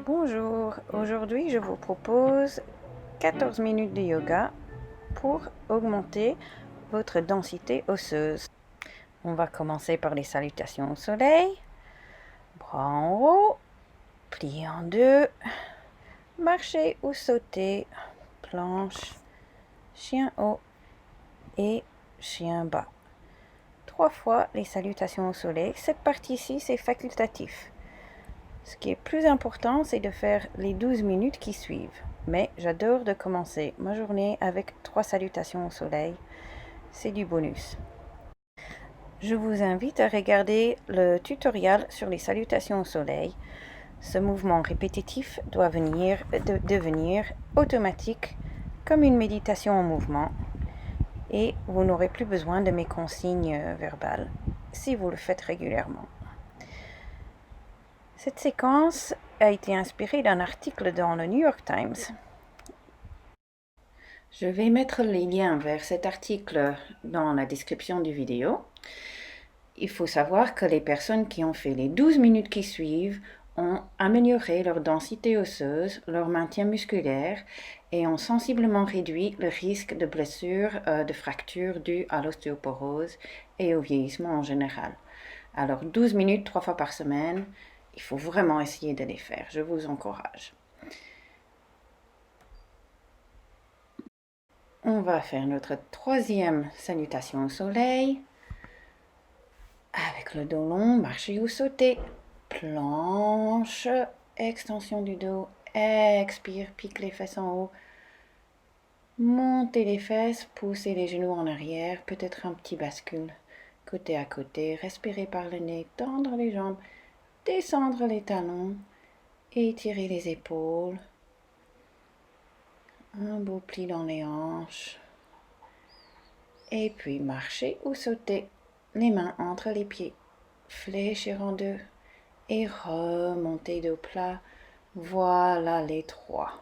Bonjour, aujourd'hui je vous propose 14 minutes de yoga pour augmenter votre densité osseuse. On va commencer par les salutations au soleil, bras en haut, pliés en deux, marcher ou sauter, planche, chien haut et chien bas. 3 fois les salutations au soleil. Cette partie-ci, c'est facultatif. Ce qui est plus important, c'est de faire les 12 minutes qui suivent. Mais j'adore de commencer ma journée avec 3 salutations au soleil. C'est du bonus. Je vous invite à regarder le tutoriel sur les salutations au soleil. Ce mouvement répétitif doit devenir automatique comme une méditation en mouvement. Et vous n'aurez plus besoin de mes consignes verbales si vous le faites régulièrement. Cette séquence a été inspirée d'un article dans le New York Times. Je vais mettre les liens vers cet article dans la description du vidéo. Il faut savoir que les personnes qui ont fait les 12 minutes qui suivent ont amélioré leur densité osseuse, leur maintien musculaire et ont sensiblement réduit le risque de blessures, de fractures dues à l'ostéoporose et au vieillissement en général. Alors 12 minutes 3 fois par semaine, il faut vraiment essayer de les faire. Je vous encourage. On va faire notre troisième salutation au soleil. Avec le dos long, marcher ou sauter. Planche, extension du dos, expire, pique les fesses en haut. Montez les fesses, poussez les genoux en arrière, peut-être un petit bascule. Côté à côté, respirez par le nez, tendre les jambes, descendre les talons, étirer les épaules. Un beau pli dans les hanches. Et puis marcher ou sauter. Les mains entre les pieds. Fléchir en deux. Et remonter dos plat. Voilà les 3.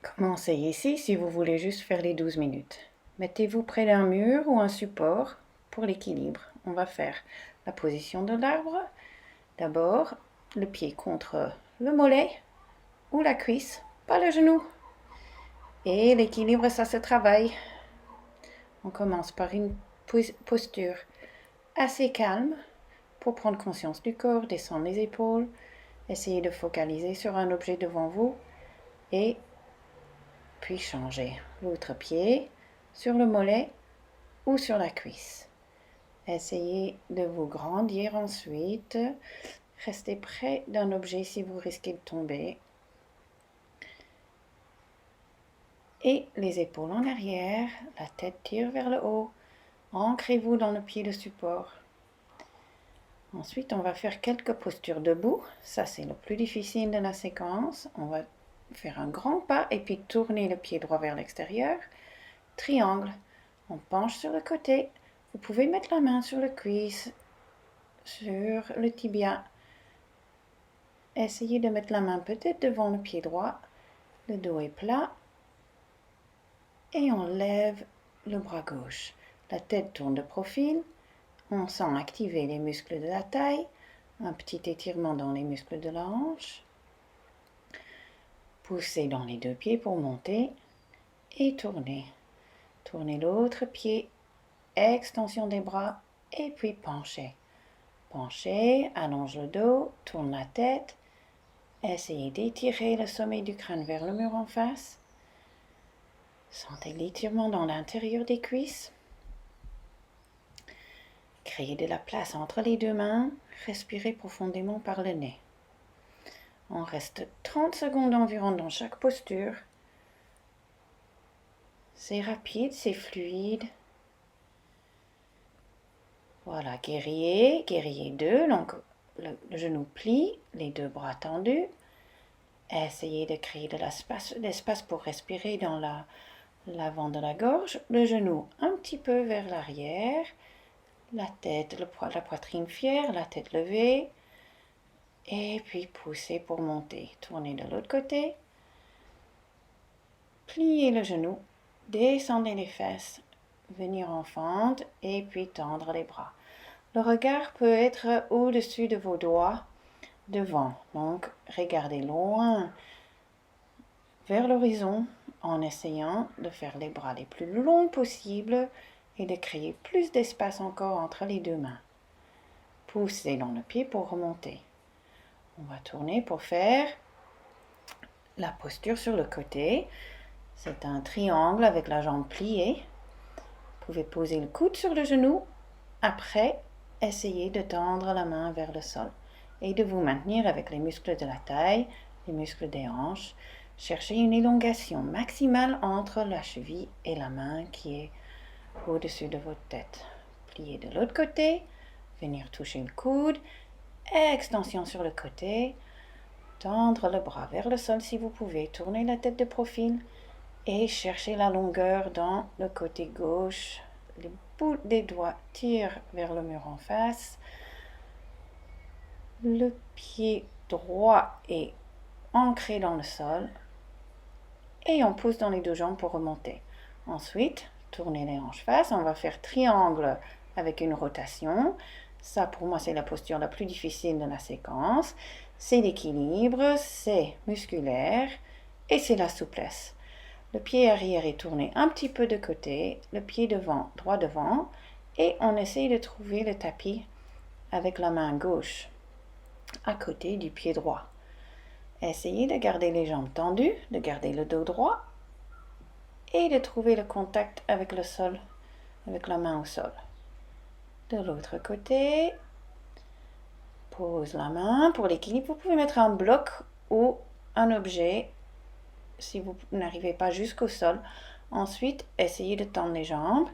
Commencez ici si vous voulez juste faire les 12 minutes. Mettez-vous près d'un mur ou un support pour l'équilibre. On va faire la position de l'arbre. D'abord, le pied contre le mollet ou la cuisse, pas le genou. Et l'équilibre, ça se travaille. On commence par une posture assez calme pour prendre conscience du corps, descendre les épaules, essayez de focaliser sur un objet devant vous et puis changer l'autre pied sur le mollet ou sur la cuisse. Essayez de vous grandir ensuite. Restez près d'un objet si vous risquez de tomber. Et les épaules en arrière, la tête tire vers le haut. Ancrez-vous dans le pied de support. Ensuite, on va faire quelques postures debout. Ça, c'est le plus difficile de la séquence. On va faire un grand pas et puis tourner le pied droit vers l'extérieur. Triangle. On penche sur le côté. Vous pouvez mettre la main sur le cuisse, sur le tibia. Essayez de mettre la main peut-être devant le pied droit. Le dos est plat. Et on lève le bras gauche. La tête tourne de profil. On sent activer les muscles de la taille. Un petit étirement dans les muscles de la hanche. Poussez dans les deux pieds pour monter. Et tournez. Tournez l'autre pied. Extension des bras. Et puis penchez. Penchez, allonge le dos, tourne la tête. Essayez d'étirer le sommet du crâne vers le mur en face. Sentez l'étirement dans l'intérieur des cuisses. Créez de la place entre les deux mains. Respirez profondément par le nez. On reste 30 secondes environ dans chaque posture. C'est rapide, c'est fluide. Voilà, guerrier, guerrier 2. Donc le genou plie, les deux bras tendus. Essayez de créer de l'espace pour respirer dans l'avant de la gorge. Le genou un petit peu vers l'arrière. La tête, la poitrine fière, la tête levée. Et puis poussez pour monter. Tournez de l'autre côté. Pliez le genou. Descendez les fesses. Venir en fente et puis tendre les bras. Le regard peut être au-dessus de vos doigts. devant. Donc, regardez loin vers l'horizon en essayant de faire les bras les plus longs possibles et de créer plus d'espace encore entre les deux mains. Poussez dans le pied pour remonter. On va tourner pour faire la posture sur le côté. C'est un triangle avec la jambe pliée. Vous pouvez poser le coude sur le genou. Après, essayez de tendre la main vers le sol et de vous maintenir avec les muscles de la taille, les muscles des hanches. Cherchez une élongation maximale entre la cheville et la main qui est au-dessus de votre tête. Pliez de l'autre côté, venir toucher le coude, extension sur le côté, tendre le bras vers le sol si vous pouvez, tournez la tête de profil et cherchez la longueur dans le côté gauche. Les bouts des doigts tirent vers le mur en face. Le pied droit est ancré dans le sol et on pousse dans les deux jambes pour remonter. Ensuite, tournez les hanches face. On va faire triangle avec une rotation. Ça, pour moi, c'est la posture la plus difficile de la séquence. C'est l'équilibre, c'est musculaire et c'est la souplesse. Le pied arrière est tourné un petit peu de côté, le pied devant, droit devant, et on essaye de trouver le tapis avec la main gauche à côté du pied droit. Essayez de garder les jambes tendues, de garder le dos droit et de trouver le contact avec le sol, avec la main au sol. De l'autre côté, pose la main pour l'équilibre. Vous pouvez mettre un bloc ou un objet si vous n'arrivez pas jusqu'au sol. Ensuite, essayez de tendre les jambes.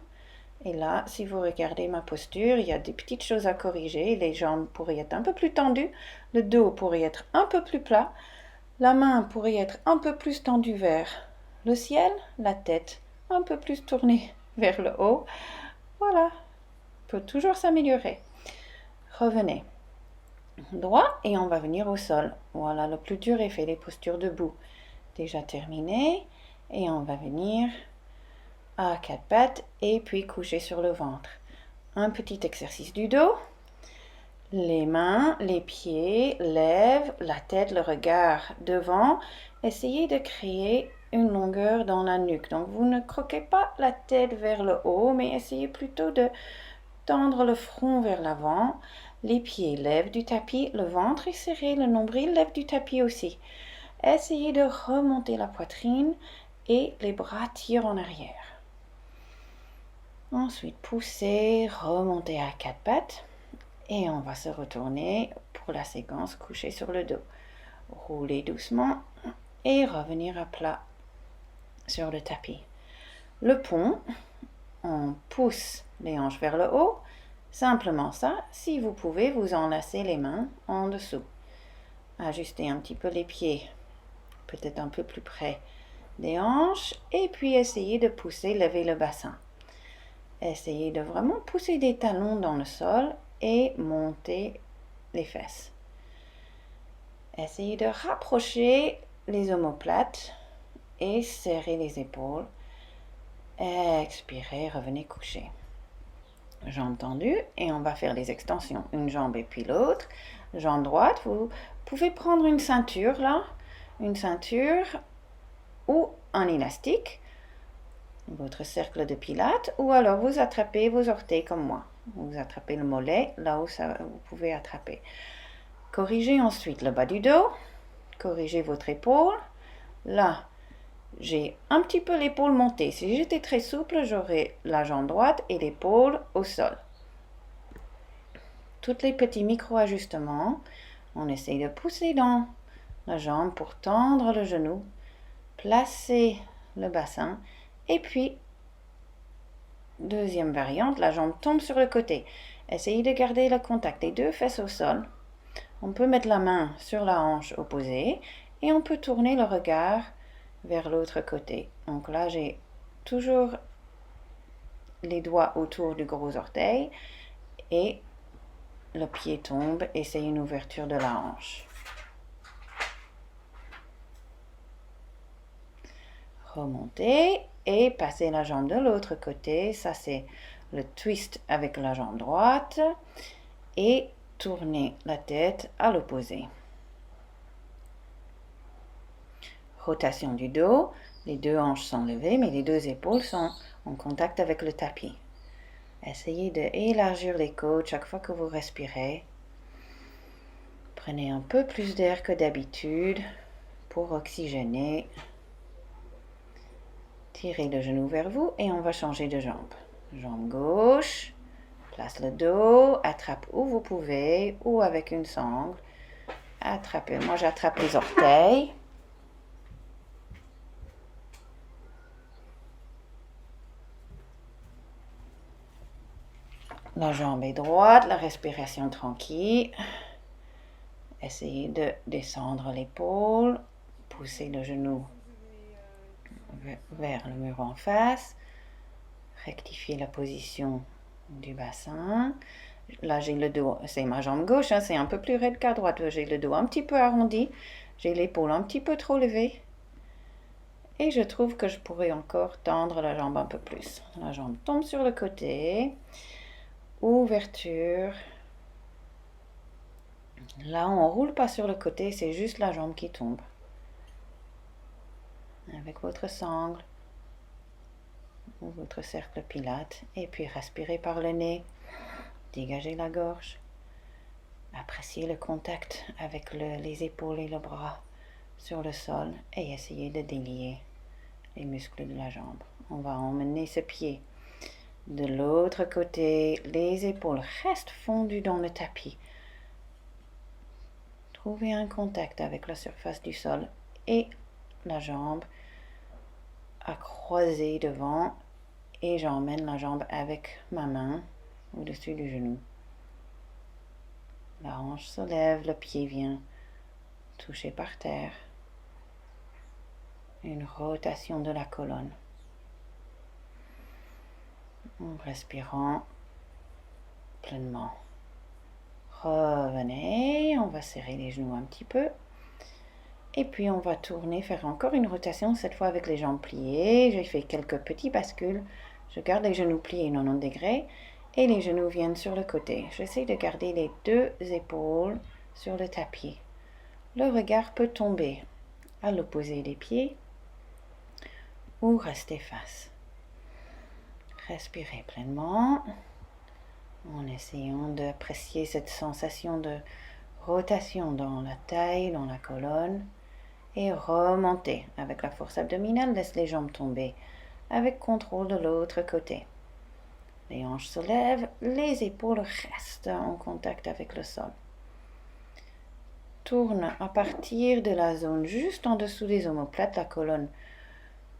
Et là, si vous regardez ma posture, il y a des petites choses à corriger. Les jambes pourraient être un peu plus tendues. Le dos pourrait être un peu plus plat. La main pourrait être un peu plus tendue vers le ciel. La tête un peu plus tournée vers le haut. Voilà. Peut toujours s'améliorer. Revenez. Droit et on va venir au sol. Voilà, le plus dur est fait, les postures debout. Déjà terminé. Et on va venir à quatre pattes et puis coucher sur le ventre. Un petit exercice du dos. Les mains, les pieds, lèvent, la tête, le regard devant. Essayez de créer une longueur dans la nuque. Donc vous ne croquez pas la tête vers le haut, mais essayez plutôt de tendre le front vers l'avant. Les pieds lèvent du tapis, le ventre est serré, le nombril lève du tapis aussi. Essayez de remonter la poitrine et les bras tirent en arrière. Ensuite, poussez, remontez à quatre pattes et on va se retourner pour la séquence coucher sur le dos. Roulez doucement et revenir à plat sur le tapis. Le pont, on pousse les hanches vers le haut. Simplement ça, si vous pouvez, vous enlacez les mains en dessous. Ajustez un petit peu les pieds, peut-être un peu plus près des hanches, et puis essayez de pousser, lever le bassin. Essayez de vraiment pousser des talons dans le sol et monter les fesses. Essayez de rapprocher les omoplates et serrer les épaules. Expirez, revenez coucher. Jambes tendues et on va faire les extensions. Une jambe et puis l'autre. Jambe droite, vous pouvez prendre une ceinture là, une ceinture ou un élastique, votre cercle de pilates, ou alors vous attrapez vos orteils comme moi. Vous attrapez le mollet là où vous pouvez attraper. Corrigez ensuite le bas du dos, corrigez votre épaule. Là, j'ai un petit peu l'épaule montée. Si j'étais très souple, j'aurais la jambe droite et l'épaule au sol. Tous les petits micro-ajustements. On essaye de pousser dans la jambe pour tendre le genou, placer le bassin et puis, deuxième variante, la jambe tombe sur le côté. Essayez de garder le contact des deux fesses au sol. On peut mettre la main sur la hanche opposée et on peut tourner le regard vers l'autre côté. Donc là, j'ai toujours les doigts autour du gros orteil et le pied tombe et c'est une ouverture de la hanche. Remontez et passez la jambe de l'autre côté. Ça, c'est le twist avec la jambe droite. Et tournez la tête à l'opposé. Rotation du dos, les deux hanches sont levées, mais les deux épaules sont en contact avec le tapis. Essayez d'élargir les côtes chaque fois que vous respirez. Prenez un peu plus d'air que d'habitude pour oxygéner. Tirez le genou vers vous et on va changer de jambe. Jambe gauche, place le dos, attrape où vous pouvez ou avec une sangle. Attrapez, moi j'attrape les orteils. La jambe est droite, la respiration tranquille. Essayez de descendre l'épaule, pousser le genou vers le mur en face. Rectifiez la position du bassin. Là, j'ai le dos, c'est ma jambe gauche, hein, c'est un peu plus raide qu'à droite. J'ai le dos un petit peu arrondi, j'ai l'épaule un petit peu trop levée. Et je trouve que je pourrais encore tendre la jambe un peu plus. La jambe tombe sur le côté. Ouverture. Là, on ne roule pas sur le côté, c'est juste la jambe qui tombe. Avec votre sangle ou votre cercle pilate. Et puis respirez par le nez. Dégagez la gorge. Appréciez le contact avec les épaules et le bras sur le sol. Et essayez de délier les muscles de la jambe. On va emmener ce pied de l'autre côté. Les épaules restent fondues dans le tapis. Trouvez un contact avec la surface du sol et la jambe à croiser devant et j'emmène la jambe avec ma main au-dessus du genou. La hanche se lève, le pied vient toucher par terre. Une rotation de la colonne. En respirant pleinement. Revenez, on va serrer les genoux un petit peu. Et puis on va tourner, faire encore une rotation, cette fois avec les jambes pliées. J'ai fait quelques petits bascules. Je garde les genoux pliés 90 degrés et les genoux viennent sur le côté. J'essaie de garder les deux épaules sur le tapis. Le regard peut tomber à l'opposé des pieds ou rester face. Respirez pleinement en essayant d'apprécier cette sensation de rotation dans la taille, dans la colonne. Et remontez avec la force abdominale, laisse les jambes tomber avec contrôle de l'autre côté. Les hanches se lèvent, les épaules restent en contact avec le sol. Tourne à partir de la zone juste en dessous des omoplates, la colonne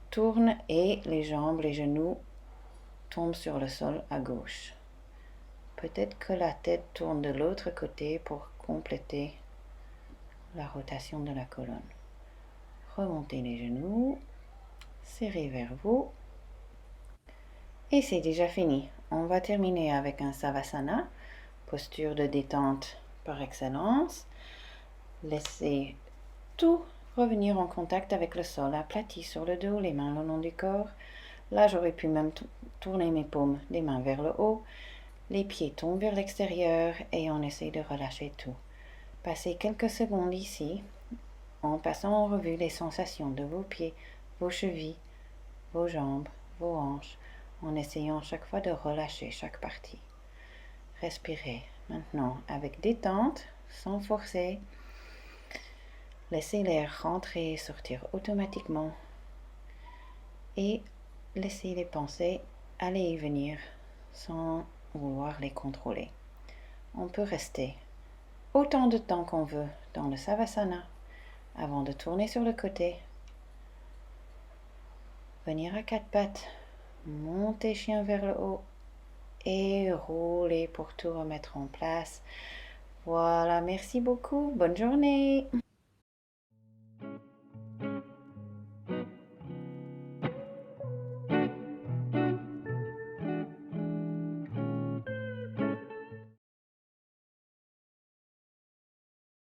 tourne et les jambes, les genoux tombent sur le sol à gauche. Peut-être que la tête tourne de l'autre côté pour compléter la rotation de la colonne. Remontez les genoux, serrez vers vous. Et c'est déjà fini. On va terminer avec un Savasana, posture de détente par excellence. Laissez tout revenir en contact avec le sol, aplati sur le dos, les mains le long du corps. Là, j'aurais pu même tourner mes paumes des mains vers le haut. Les pieds tombent vers l'extérieur et on essaie de relâcher tout. Passez quelques secondes ici en passant en revue les sensations de vos pieds, vos chevilles, vos jambes, vos hanches, en essayant chaque fois de relâcher chaque partie. Respirez maintenant avec détente, sans forcer. Laissez l'air rentrer et sortir automatiquement. Et laissez les pensées aller et venir sans vouloir les contrôler. On peut rester autant de temps qu'on veut dans le Savasana avant de tourner sur le côté. Venir à quatre pattes, monter chien vers le haut et rouler pour tout remettre en place. Voilà, merci beaucoup, bonne journée.